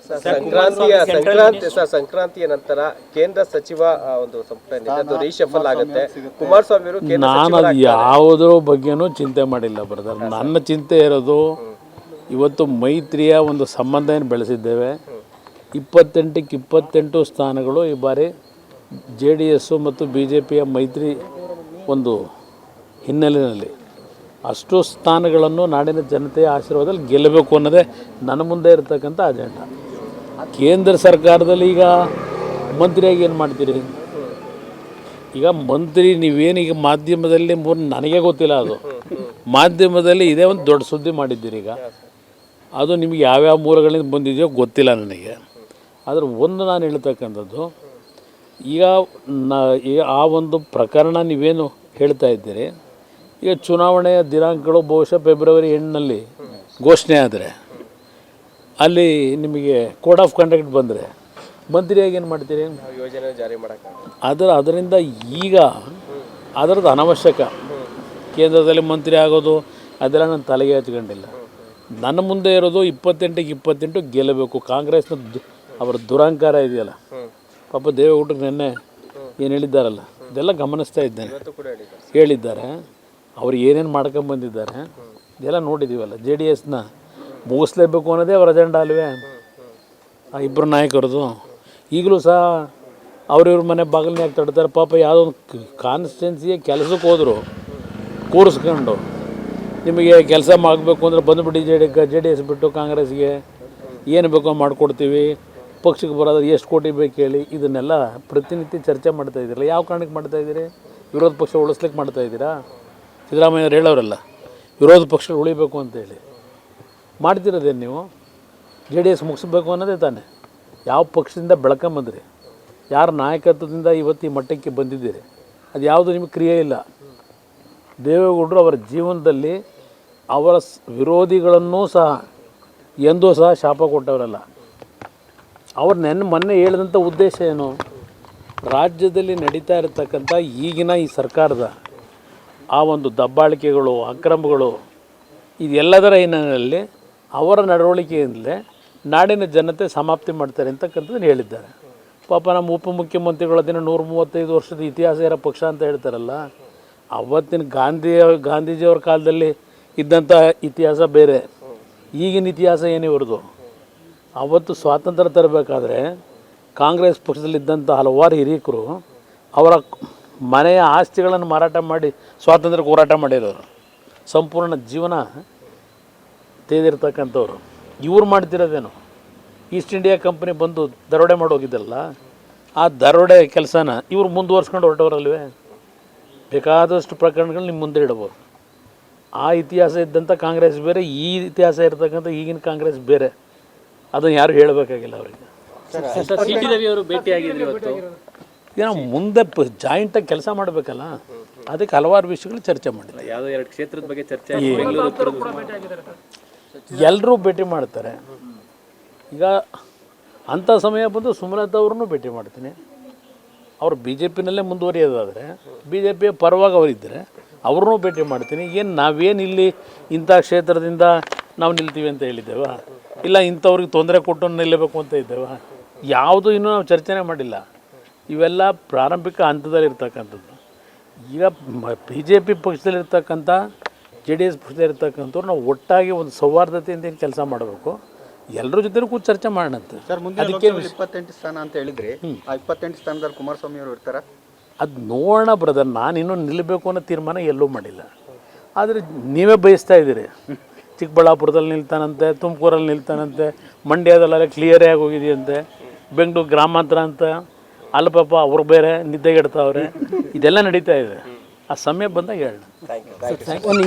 ಸಂಕ್ರಾಂತಿಯ ನಂತರ ಕೇಂದ್ರ ಸಚಿವ ಒಂದು ಸಂಪುಟ ರೀಶಫಲ್ ಆಗುತ್ತೆ. ಕುಮಾರಸ್ವಾಮಿ ಅವರು ನಾನು ಅದು ಯಾವುದ್ರ ಬಗ್ಗೆನೂ ಚಿಂತೆ ಮಾಡಿಲ್ಲ ಬ್ರದರ್. ನನ್ನ ಚಿಂತೆ ಇರೋದು ಇವತ್ತು ಮೈತ್ರಿಯ ಒಂದು ಸಂಬಂಧ ಏನು ಬೆಳೆಸಿದ್ದೇವೆ. 28ಕ್ಕೆ 28 ಸ್ಥಾನಗಳು ಈ ಬಾರಿ JDS ಮತ್ತು BJPಯ ಮೈತ್ರಿ ಒಂದು ಹಿನ್ನೆಲೆಯಲ್ಲಿ ಅಷ್ಟು ಸ್ಥಾನಗಳನ್ನು ನಾಡಿನ ಜನತೆಯ ಆಶೀರ್ವಾದದಲ್ಲಿ ಗೆಲ್ಲಬೇಕು ಅನ್ನೋದೇ ನನ್ನ ಮುಂದೆ ಇರತಕ್ಕಂಥ ಅಜೆಂಡಾ. ಕೇಂದ್ರ ಸರ್ಕಾರದಲ್ಲಿ ಈಗ ಮಂತ್ರಿಯಾಗಿ ಏನು ಮಾಡ್ತೀರಿ? ಈಗ ಮಂತ್ರಿ ನೀವೇನೀಗ ಮಾಧ್ಯಮದಲ್ಲಿ ನನಗೆ ಗೊತ್ತಿಲ್ಲ, ಅದು ಮಾಧ್ಯಮದಲ್ಲಿ ಇದೇ ಒಂದು ದೊಡ್ಡ ಸುದ್ದಿ ಮಾಡಿದ್ದೀರಿ. ಈಗ ಅದು ನಿಮಗೆ ಯಾವ್ಯಾವ ಮೂಲಗಳಿಂದ ಬಂದಿದೆಯೋ ಗೊತ್ತಿಲ್ಲ ನನಗೆ. ಆದರೆ ಒಂದು ನಾನು ಹೇಳ್ತಕ್ಕಂಥದ್ದು, ಈಗ ಆ ಒಂದು ಪ್ರಕರಣ ನೀವೇನು ಹೇಳ್ತಾ ಇದ್ದೀರಿ, ಈಗ ಚುನಾವಣೆಯ ದಿನಾಂಕಗಳು ಬಹುಶಃ ಫೆಬ್ರವರಿ 8ನಲ್ಲಿ ಘೋಷಣೆ ಆದರೆ ಅಲ್ಲಿ ನಿಮಗೆ ಕೋಡ್ ಆಫ್ ಕಂಡಕ್ಟ್ ಬಂದರೆ ಮಂತ್ರಿಯಾಗಿ ಏನು ಮಾಡ್ತೀರಿ? ಯೋಜನೆ ಜಾರಿ ಮಾಡೋಕ್ಕೆ ಅದರಿಂದ ಈಗ ಅದರದ್ದು ಅನವಶ್ಯಕ. ಕೇಂದ್ರದಲ್ಲಿ ಮಂತ್ರಿ ಆಗೋದು ಅದೆಲ್ಲ ನಾನು ತಲೆಗೆ ಹಚ್ಕೊಂಡಿಲ್ಲ. ನನ್ನ ಮುಂದೆ ಇರೋದು 28ಕ್ಕೆ 28 ಗೆಲ್ಲಬೇಕು. ಕಾಂಗ್ರೆಸ್ನ ಅವರ ದುರಂಕಾರ ಇದೆಯಲ್ಲ, ಪಾಪ ದೇವೇಗೌಡರು ನಿನ್ನೆ ಏನು ಹೇಳಿದ್ದಾರಲ್ಲ, ಇದೆಲ್ಲ ಗಮನಿಸ್ತಾ ಇದ್ದೇನೆ. ಹೇಳಿದ್ದಾರೆ ಅವ್ರು ಏನೇನು ಮಾಡ್ಕೊಂಬಂದಿದ್ದಾರೆ ಇದೆಲ್ಲ ನೋಡಿದ್ದೀವಲ್ಲ. JDSನ ಮುಗಿಸ್ಲೇಬೇಕು ಅನ್ನೋದೇ ಅವ್ರ ಅಜೆಂಡಾ ಅಲ್ವೇ ಆ ಇಬ್ಬರು ನಾಯಕರದು. ಈಗಲೂ ಸಹ ಅವ್ರಿವ್ರ ಮನೆ ಬಾಗಿಲನ್ನ ಯಾಕೆ ತಡ್ತಾರೆ? ಪಾಪ ಯಾವುದೋ ಒಂದು ಕಾನ್ಸ್ಟಿಟ್ಯೂನ್ಸಿಗೆ ಕೆಲಸಕ್ಕೆ ಹೋದರು ಕೂರಿಸ್ಕೊಂಡು, ನಿಮಗೆ ಕೆಲಸ ಮಾಡಬೇಕು ಅಂದರೆ ಬಂದುಬಿಟ್ಟು JDS ಬಿಟ್ಟು ಕಾಂಗ್ರೆಸ್ಗೆ ಏನು ಬೇಕೋ ಮಾಡಿಕೊಡ್ತೀವಿ, ಪಕ್ಷಕ್ಕೆ ಬರೋದ್ರೆ ಎಷ್ಟು ಕೋಟಿ ಬೇಕು ಹೇಳಿ, ಇದನ್ನೆಲ್ಲ ಪ್ರತಿನಿತ್ಯ ಚರ್ಚೆ ಮಾಡ್ತಾಯಿದ್ದೀರಲ್ಲ. ಯಾವ ಕಾರಣಕ್ಕೆ ಮಾಡ್ತಾಯಿದ್ದೀರಿ? ವಿರೋಧ ಪಕ್ಷ ಉಳಿಸ್ಲಿಕ್ಕೆ ಮಾಡ್ತಾಯಿದ್ದೀರಾ? ಸಿದ್ದರಾಮಯ್ಯವ್ರು ಹೇಳೋರಲ್ಲ ವಿರೋಧ ಪಕ್ಷ ಉಳಿಬೇಕು ಅಂತೇಳಿ. ಮಾಡ್ತಿರೋದೇನು ನೀವು? JDS ಮುಗಿಸ್ಬೇಕು ಅನ್ನೋದೇ ತಾನೆ. ಯಾವ ಪಕ್ಷದಿಂದ ಬೆಳ್ಕೊಂಬಂದ್ರಿ, ಯಾರ ನಾಯಕತ್ವದಿಂದ ಇವತ್ತು ಈ ಮಟ್ಟಕ್ಕೆ ಬಂದಿದ್ದೀರಿ, ಅದು ಯಾವುದು ನಿಮಗೆ ಕ್ರಿಯೆ ಇಲ್ಲ. ದೇವೇಗೌಡರು ಅವರ ಜೀವನದಲ್ಲಿ ಅವರ ವಿರೋಧಿಗಳನ್ನೂ ಸಹ ಎಂದೂ ಸಹ ಶಾಪ ಕೊಟ್ಟವರಲ್ಲ. ಅವ್ರು ಮೊನ್ನೆ ಹೇಳಿದಂಥ ಉದ್ದೇಶ ಏನು? ರಾಜ್ಯದಲ್ಲಿ ನಡೀತಾ ಇರತಕ್ಕಂಥ ಈಗಿನ ಈ ಸರ್ಕಾರದ ಆ ಒಂದು ದಬ್ಬಾಳಿಕೆಗಳು, ಅಕ್ರಮಗಳು, ಇದೆಲ್ಲದರ ಹಿನ್ನೆಲೆಯಲ್ಲಿ ಅವರ ನಡವಳಿಕೆಯಿಂದಲೇ ನಾಡಿನ ಜನತೆ ಸಮಾಪ್ತಿ ಮಾಡ್ತಾರೆ ಅಂತಕ್ಕಂಥದ್ದನ್ನು ಹೇಳಿದ್ದಾರೆ. ಪಾಪ ನಮ್ಮ ಉಪಮುಖ್ಯಮಂತ್ರಿಗಳ ದಿನ 135 ವರ್ಷದ ಇತಿಹಾಸ ಇರೋ ಪಕ್ಷ ಅಂತ ಹೇಳ್ತಾರಲ್ಲ, ಅವತ್ತಿನ ಗಾಂಧೀಜಿಯವ್ರ ಕಾಲದಲ್ಲಿ ಇದ್ದಂಥ ಇತಿಹಾಸ ಬೇರೆ, ಈಗಿನ ಇತಿಹಾಸ ಏನಿವ್ರದ್ದು. ಅವತ್ತು ಸ್ವಾತಂತ್ರ್ಯ ತರಬೇಕಾದ್ರೆ ಕಾಂಗ್ರೆಸ್ ಪಕ್ಷದಲ್ಲಿದ್ದಂಥ ಹಲವಾರು ಹಿರಿಯಕರು ಅವರ ಮನೆಯ ಆಸ್ತಿಗಳನ್ನು ಮಾರಾಟ ಮಾಡಿ ಸ್ವಾತಂತ್ರ್ಯಕ್ಕೆ ಹೋರಾಟ ಮಾಡಿರೋರು, ಸಂಪೂರ್ಣ ಜೀವನ ತೆಗೆದಿರ್ತಕ್ಕಂಥವ್ರು. ಇವ್ರು ಮಾಡ್ತಿರೋದೇನು? ಈಸ್ಟ್ ಇಂಡಿಯಾ ಕಂಪ್ನಿ ಬಂದು ದರೋಡೆ ಮಾಡೋಗಿದ್ದಲ್ಲ, ಆ ದರೋಡೆ ಕೆಲಸನ ಇವ್ರು ಮುಂದುವರ್ಸ್ಕೊಂಡು ಹೊರಟವರಲ್ವೇ. ಬೇಕಾದಷ್ಟು ಪ್ರಕರಣಗಳು ನಿಮ್ಮ ಮುಂದೆ ಇಡ್ಬೋದು. ಆ ಇತಿಹಾಸ ಇದ್ದಂಥ ಕಾಂಗ್ರೆಸ್ ಬೇರೆ, ಈ ಇತಿಹಾಸ ಇರ್ತಕ್ಕಂಥ ಈಗಿನ ಕಾಂಗ್ರೆಸ್ ಬೇರೆ. ಅದನ್ನು ಯಾರು ಹೇಳಬೇಕಾಗಿಲ್ಲ ಅವರಿಗೆ. ಅವರು ಭೇಟಿಯಾಗಿದ್ರು ಇವತ್ತು. ಏನೋ ಮುಂದೆ ಜಾಯಿಂಟಾಗಿ ಕೆಲಸ ಮಾಡಬೇಕಲ್ಲ, ಅದಕ್ಕೆ ಹಲವಾರು ವಿಷಯಗಳು ಚರ್ಚೆ ಮಾಡಿಲ್ಲ. ಯಾವುದೋ 2 ಕ್ಷೇತ್ರದ ಬಗ್ಗೆ ಚರ್ಚೆ, ಎಲ್ಲರೂ ಭೇಟಿ ಮಾಡ್ತಾರೆ. ಈಗ ಅಂಥ ಸಮಯ ಬಂದು ಸುಮಲತಾ ಅವ್ರನ್ನೂ ಭೇಟಿ ಮಾಡ್ತೀನಿ. ಅವರು BJPನಲ್ಲೇ ಮುಂದುವರಿಯೋದಾದರೆ, BJPಯ ಪರವಾಗಿ ಅವರಿದ್ದರೆ ಅವ್ರನ್ನೂ ಭೇಟಿ ಮಾಡ್ತೀನಿ. ಏನು ನಾವೇನು ಇಲ್ಲಿ ಇಂಥ ಕ್ಷೇತ್ರದಿಂದ ನಾವು ನಿಲ್ತೀವಿ ಅಂತ ಹೇಳಿದ್ದೇವ? ಇಲ್ಲ ಇಂಥವ್ರಿಗೆ ತೊಂದರೆ ಕೊಟ್ಟು ನಿಲ್ಲಬೇಕು ಅಂತ ಇದ್ದೇವ? ಯಾವುದೂ ಇನ್ನೂ ನಾವು ಚರ್ಚೆನೇ ಮಾಡಿಲ್ಲ. ಇವೆಲ್ಲ ಪ್ರಾರಂಭಿಕ ಹಂತದಲ್ಲಿರ್ತಕ್ಕಂಥದ್ದು. ಈಗ BJP ಪಕ್ಷದಲ್ಲಿರ್ತಕ್ಕಂಥ JDS ಪಕ್ಷದಲ್ಲಿರ್ತಕ್ಕಂಥವ್ರು ನಾವು ಒಟ್ಟಾಗಿ ಒಂದು ಸೌಹಾರ್ದತೆಯಿಂದ ಕೆಲಸ ಮಾಡಬೇಕು. ಎಲ್ಲರ ಜೊತೆ ಕೂತು ಚರ್ಚೆ ಮಾಡೋಣಂತೆ. ಸರ್, ಮುಂದೆ 28 ಸ್ಥಾನ ಅಂತ ಹೇಳಿದ್ರಿ, ಆ 28 ಸ್ಥಾನದಲ್ಲಿ ಕುಮಾರಸ್ವಾಮಿ ಅವರು ಇರ್ತಾರ? ಅದು ನೋಡೋಣ ಬ್ರದರ್. ನಾನು ಇನ್ನೂ ನಿಲ್ಲಬೇಕು ಅನ್ನೋ ತೀರ್ಮಾನ ಎಲ್ಲೂ ಮಾಡಿಲ್ಲ. ಆದರೆ ನೀವೇ ಬಯಸ್ತಾ ಇದ್ದೀರಿ. ಚಿಕ್ಕಬಳ್ಳಾಪುರದಲ್ಲಿ ನಿಲ್ತಾನಂತೆ, ತುಮಕೂರಲ್ಲಿ ನಿಲ್ತಾನಂತೆ, ಮಂಡ್ಯದಲ್ಲೆಲ್ಲ ಕ್ಲಿಯರೇ ಆಗಿ ಹೋಗಿದೆಯಂತೆ, ಬೆಂಗಳೂರು ಗ್ರಾಮಾಂತರ ಅಂತ ಅಲ್ಲಿ ಪಾಪ ಅವ್ರು ಬೇರೆ ನಿದ್ದೆಗೆಡ್ತಾವ್ರೆ. ಇದೆಲ್ಲ ನಡೀತಾ ಇದೆ. ಆ ಸಮಯ ಬಂದಾಗ ಹೇಳೋಣ.